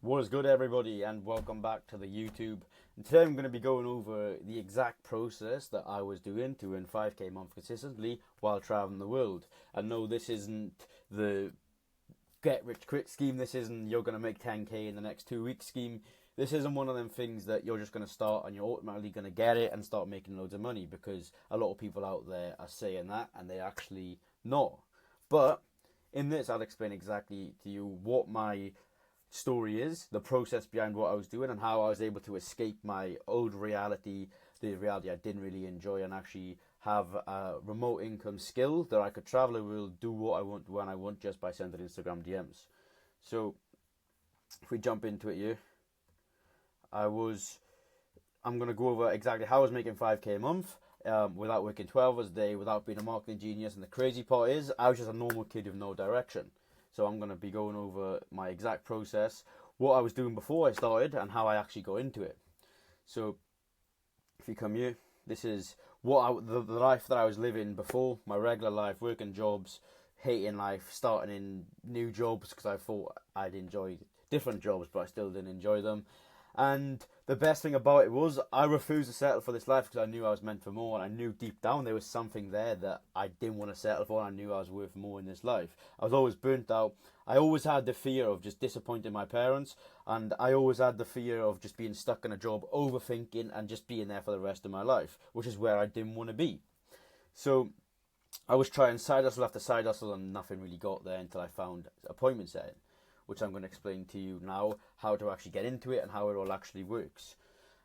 What is good, everybody, and welcome back to the YouTube. And today I'm going to be going over the exact process that I was doing to win 5k a month consistently while traveling the world. And no, this isn't the get rich quick scheme. This isn't you're going to make 10k in the next 2 weeks scheme. This isn't one of them things that you're just going to start and you're automatically going to get it and start making loads of money, because a lot of people out there are saying that and they actually not. But in this, I'll explain exactly to you what my story is, the process behind what I was doing, and how I was able to escape my old reality, the reality I didn't really enjoy, and actually have a remote income skill that I could travel the world, do what I want when I want, just by sending Instagram DMs. So if we jump into it here, I'm going to go over exactly how I was making 5k a month without working 12 hours a day, without being a marketing genius. And the crazy part is, I was just a normal kid with no direction. So I'm going to be going over my exact process, what I was doing before I started, and how I actually got into it. So if you come here, this is the life that I was living before, my regular life, working jobs, hating life, starting in new jobs because I thought I'd enjoy different jobs, but I still didn't enjoy them. And the best thing about it was, I refused to settle for this life because I knew I was meant for more, and I knew deep down there was something there that I didn't want to settle for, and I knew I was worth more in this life. I was always burnt out. I always had the fear of just disappointing my parents, and I always had the fear of just being stuck in a job, overthinking, and just being there for the rest of my life, which is where I didn't want to be. So I was trying side hustle after side hustle, and nothing really got there until I found appointment setting, which I'm going to explain to you now, how to actually get into it and how it all actually works.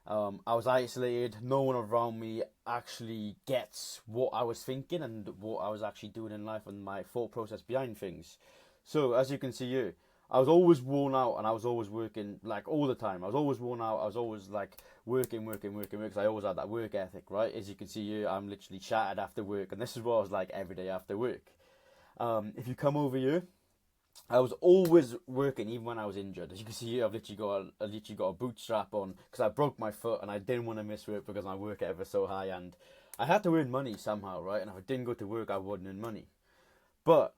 I was isolated. No one around me actually gets what I was thinking and what I was actually doing in life and my thought process behind things. So as you can see here, I was always worn out, and I was always working like all the time. I was always worn out. I was always like working because I always had that work ethic, right? As you can see here, I'm literally shattered after work, and this is what I was like every day after work. If you come over here, I was always working, even when I was injured. As you can see here, I've literally got a bootstrap on because I broke my foot and I didn't want to miss work because my work ethic was so high, and I had to earn money somehow, right? And if I didn't go to work, I wouldn't earn money. But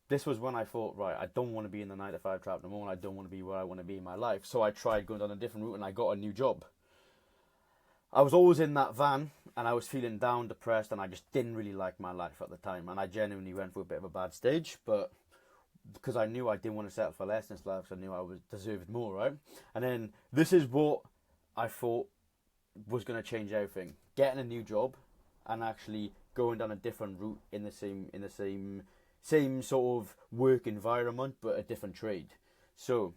this was when I thought, right, I don't want to be in the 9 to 5 trap no more, and I don't want to be where I want to be in my life. So I tried going down a different route, and I got a new job. I was always in that van, and I was feeling down, depressed, and I just didn't really like my life at the time. And I genuinely went through a bit of a bad stage, but because I knew I didn't want to settle for less in this life, so I knew I deserved more, right? And then this is what I thought was going to change everything: getting a new job and actually going down a different route in the same sort of work environment, but a different trade. So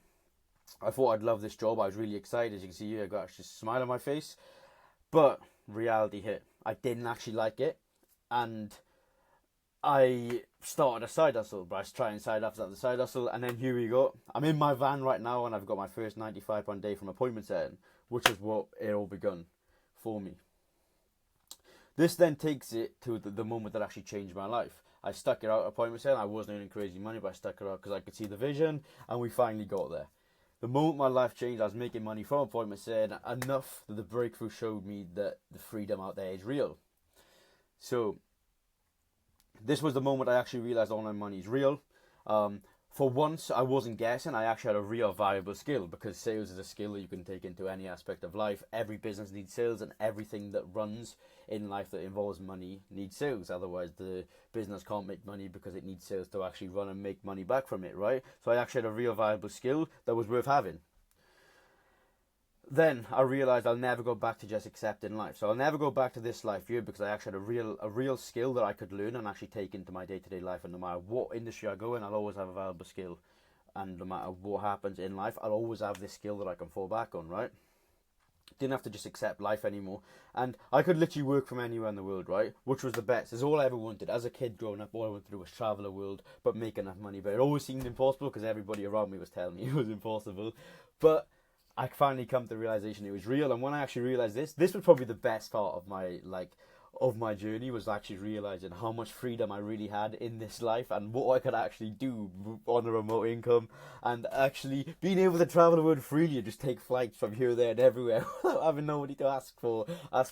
I thought I'd love this job. I was really excited. As you can see here, I got actually a smile on my face. But reality hit. I didn't actually like it, and I started a side hustle, but I was trying side hustle after side hustle, and then here we go. I'm in my van right now, and I've got my first £95 day from appointment setting, which is what it all begun for me. This then takes it to the moment that actually changed my life. I stuck it out at appointment setting. I wasn't earning crazy money, but I stuck it out because I could see the vision, and we finally got there. The moment my life changed, I was making money from appointment setting, enough that the breakthrough showed me that the freedom out there is real. So this was the moment I actually realized online money is real. For once, I wasn't guessing. I actually had a real valuable skill, because sales is a skill that you can take into any aspect of life. Every business needs sales, and everything that runs in life that involves money needs sales. Otherwise, the business can't make money, because it needs sales to actually run and make money back from it, right? So I actually had a real valuable skill that was worth having. Then I realized I'll never go back to just accepting life. So I'll never go back to this life here, because I actually had a real skill that I could learn and actually take into my day-to-day life. And no matter what industry I go in, I'll always have a valuable skill. And no matter what happens in life, I'll always have this skill that I can fall back on, right? Didn't have to just accept life anymore. And I could literally work from anywhere in the world, right? Which was the best. It's all I ever wanted. As a kid growing up, all I wanted to do was travel the world, but make enough money. But it always seemed impossible, because everybody around me was telling me it was impossible. But I finally come to the realization it was real. And when I actually realized this was probably the best part of my journey, was actually realizing how much freedom I really had in this life, and what I could actually do on a remote income, and actually being able to travel the world freely and just take flights from here, there, and everywhere without having nobody to ask for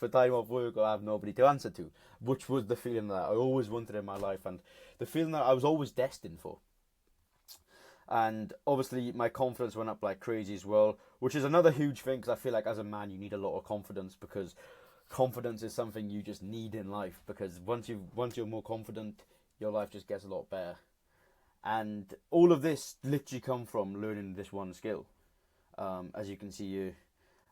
time off work, or have nobody to answer to, which was the feeling that I always wanted in my life, and the feeling that I was always destined for. And obviously my confidence went up like crazy as well, which is another huge thing, because I feel like as a man you need a lot of confidence, because confidence is something you just need in life, because once you're more confident, your life just gets a lot better. And all of this literally come from learning this one skill. As you can see here,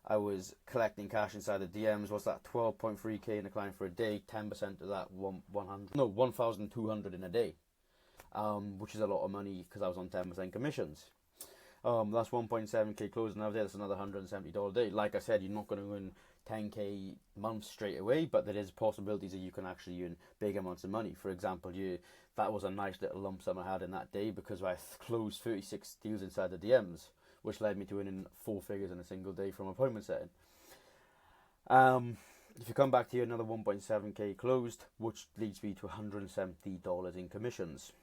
I was collecting cash inside the DMs. What's that? 12.3k in a client for a day. 10% of that, 1,200 in a day, which is a lot of money because I was on 10% commissions. That's 1.7k closing out there. That's another $170 a day. Like I said, you're not going to earn 10k months straight away, but there is possibilities that you can actually earn big amounts of money. For example, that was a nice little lump sum I had in that day because I closed 36 deals inside the DMs, which led me to earning 4 figures in a single day from appointment setting. If you come back to here, another 1.7k closed, which leads me to $170 in commissions.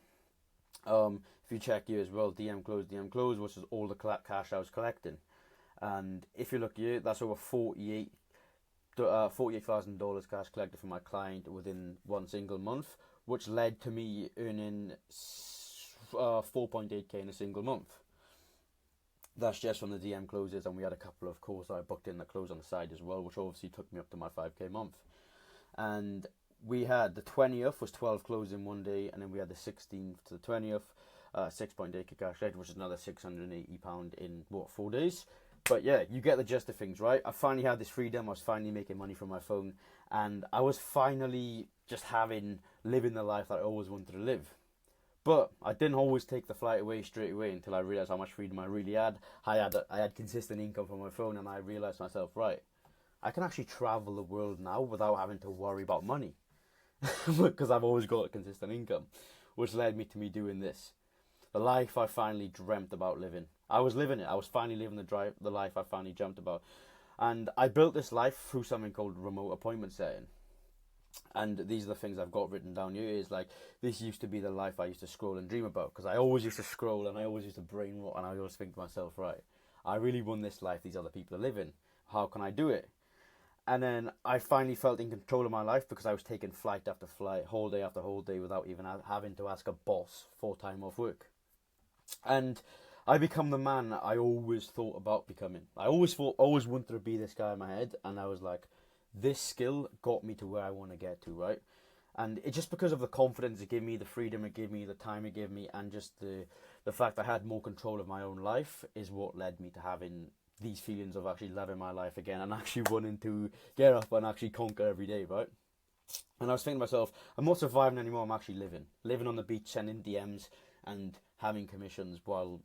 If you check here as well, DM closed, which is all the cash I was collecting. And if you look here, that's over $48,000 cash collected from my client within one single month, which led to me earning 4.8k in a single month. That's just from the DM closes, and we had a couple of calls that I booked in that closed on the side as well, which obviously took me up to my 5k month. And we had the 20th was 12 closes in one day, and then we had the 16th to the 20th, 6.8k cash rate, which is another £680 in 4 days. But yeah, you get the gist of things, right? I finally had this freedom. I was finally making money from my phone, and I was finally just living the life that I always wanted to live. But I didn't always take the flight away straight away until I realized how much freedom I really had. I had consistent income from my phone, and I realized myself, right, I can actually travel the world now without having to worry about money because I've always got a consistent income, which led me to me doing this. The life I finally dreamt about living. I was living it. I was finally living the life I finally dreamt about. And I built this life through something called remote appointment setting. And these are the things I've got written down here. Is like, this used to be the life I used to scroll and dream about, because I always used to scroll and I always used to brain rot, and I always think to myself, right, I really want this life these other people are living. How can I do it? And then I finally felt in control of my life, because I was taking flight after flight, whole day after whole day, without even having to ask a boss for time off work. And I become the man I always thought about becoming. I always wanted to be this guy in my head, and I was like, this skill got me to where I want to get to, right? And it's just because of the confidence it gave me, the freedom it gave me, the time it gave me, and just the fact I had more control of my own life is what led me to having these feelings of actually loving my life again and actually wanting to get up and actually conquer every day, right? And I was thinking to myself, I'm not surviving anymore, I'm actually living on the beach, sending DMs and having commissions while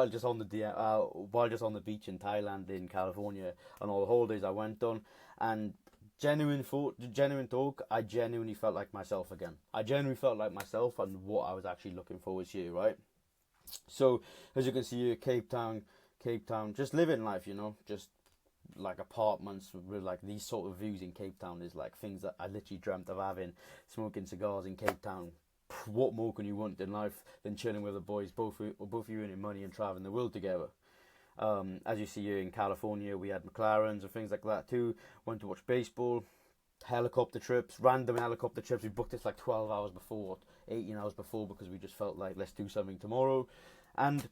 just on the beach in Thailand, in California, and all the holidays I went on. And genuine talk, I genuinely felt like myself again. I genuinely felt like myself and what I was actually looking forward to, right? So as you can see here, Cape Town, just living life, just like apartments with like these sort of views in Cape Town is like things that I literally dreamt of having, smoking cigars in Cape Town. What more can you want in life than chilling with the boys, both of you earning money and traveling the world together? As you see here in California, we had McLarens and things like that too. Went to watch baseball, random helicopter trips. We booked this like 12 hours before, 18 hours before, because we just felt like, let's do something tomorrow. And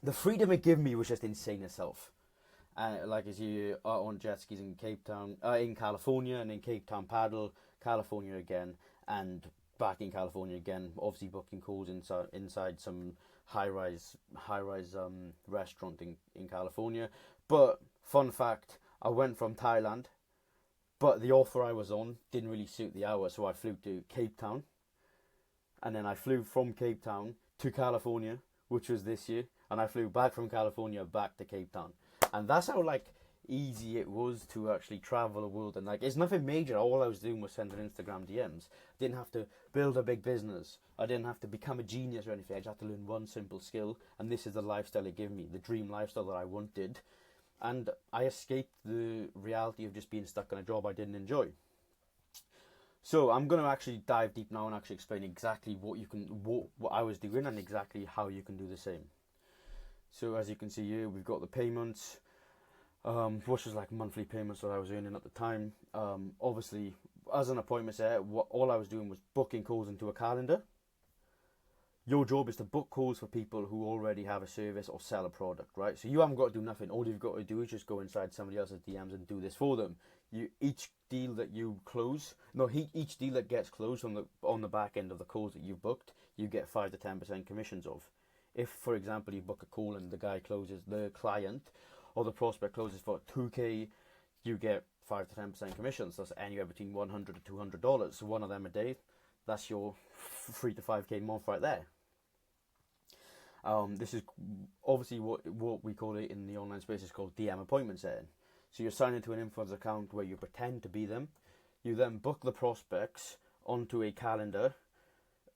the freedom it gave me was just insane itself. Like as you are on jet skis in in California, and in Cape Town paddle, California again, and back in California again, obviously booking calls inside some high-rise restaurant in California. But fun fact, I went from Thailand, but the offer I was on didn't really suit the hour, so I flew to Cape Town, and then I flew from Cape Town to California, which was this year, and I flew back from California back to Cape Town. And that's how easy it was to actually travel the world. And it's nothing major. All I was doing was sending Instagram DMs. I didn't have to build a big business. I didn't have to become a genius or anything. I just had to learn one simple skill, and this is the lifestyle it gave me, the dream lifestyle that I wanted. And I escaped the reality of just being stuck in a job I didn't enjoy. So I'm going to actually dive deep now and actually explain exactly what I was doing and exactly how you can do the same. So as you can see here, we've got the payments, which was like monthly payments that I was earning at the time. Obviously, as an appointment setter, all I was doing was booking calls into a calendar, Your job is to book calls for people who already have a service or sell a product, right? So you haven't got to do nothing. All you've got to do is just go inside somebody else's DMs and do this for them. Each deal that you close, no, each deal that gets closed on the back end of the calls that you've booked, you get 5 to 10% commissions of. If, for example, you book a call and the guy closes, the client or the prospect closes for $2K, you get 5 to 10% commissions. That's anywhere between $100 to $200. So one of them a day, that's your 3 to 5K month right there. This is obviously what we call it in the online space is called DM appointment setting. So you're signed into an influencer account where you pretend to be them. You then book the prospects onto a calendar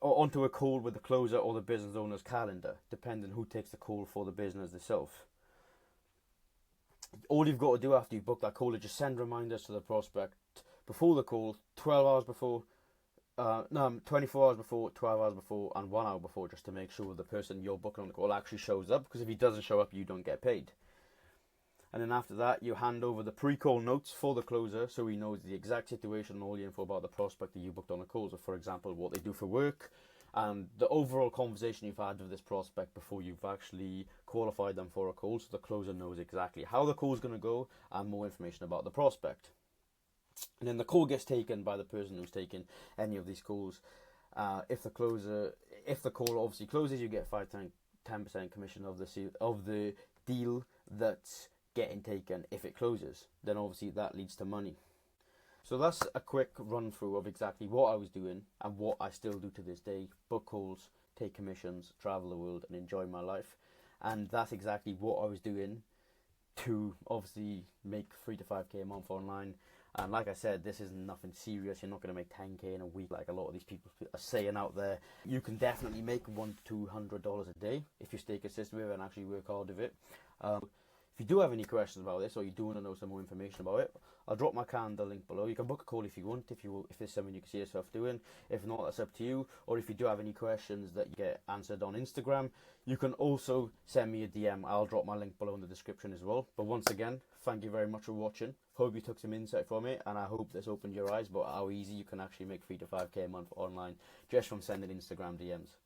or onto a call with the closer or the business owner's calendar, depending who takes the call for the business itself. All you've got to do after you book that call is just send reminders to the prospect before the call, 12 hours before, 24 hours before, 12 hours before, and 1 hour before, just to make sure the person you're booking on the call actually shows up, because if he doesn't show up, you don't get paid. And then after that, you hand over the pre-call notes for the closer, so he knows the exact situation and all the info about the prospect that you booked on the call. So, for example, what they do for work, and the overall conversation you've had with this prospect before you've actually qualified them for a call, so the closer knows exactly how the call is going to go and more information about the prospect. And then the call gets taken by the person who's taking any of these calls. If the call obviously closes, you get 5 to 10% commission of the deal that's getting taken. If it closes, then obviously that leads to money. So that's a quick run through of exactly what I was doing and what I still do to this day: book calls, take commissions, travel the world, and enjoy my life. And that's exactly what I was doing to obviously make 3 to 5K a month online. And like I said, this isn't nothing serious. You're not going to make 10K in a week like a lot of these people are saying out there. You can definitely make $100 to $200 a day if you stay consistent with it and actually work hard with it. If you do have any questions about this, or you do want to know some more information about it, I'll drop my calendar link below. You can book a call if you want, if there's something you can see yourself doing. If not, that's up to you. Or if you do have any questions that you get answered on Instagram, you can also send me a DM. I'll drop my link below in the description as well. But once again, thank you very much for watching. Hope you took some insight from it, and I hope this opened your eyes about how easy you can actually make 3 to 5K a month online just from sending Instagram DMs.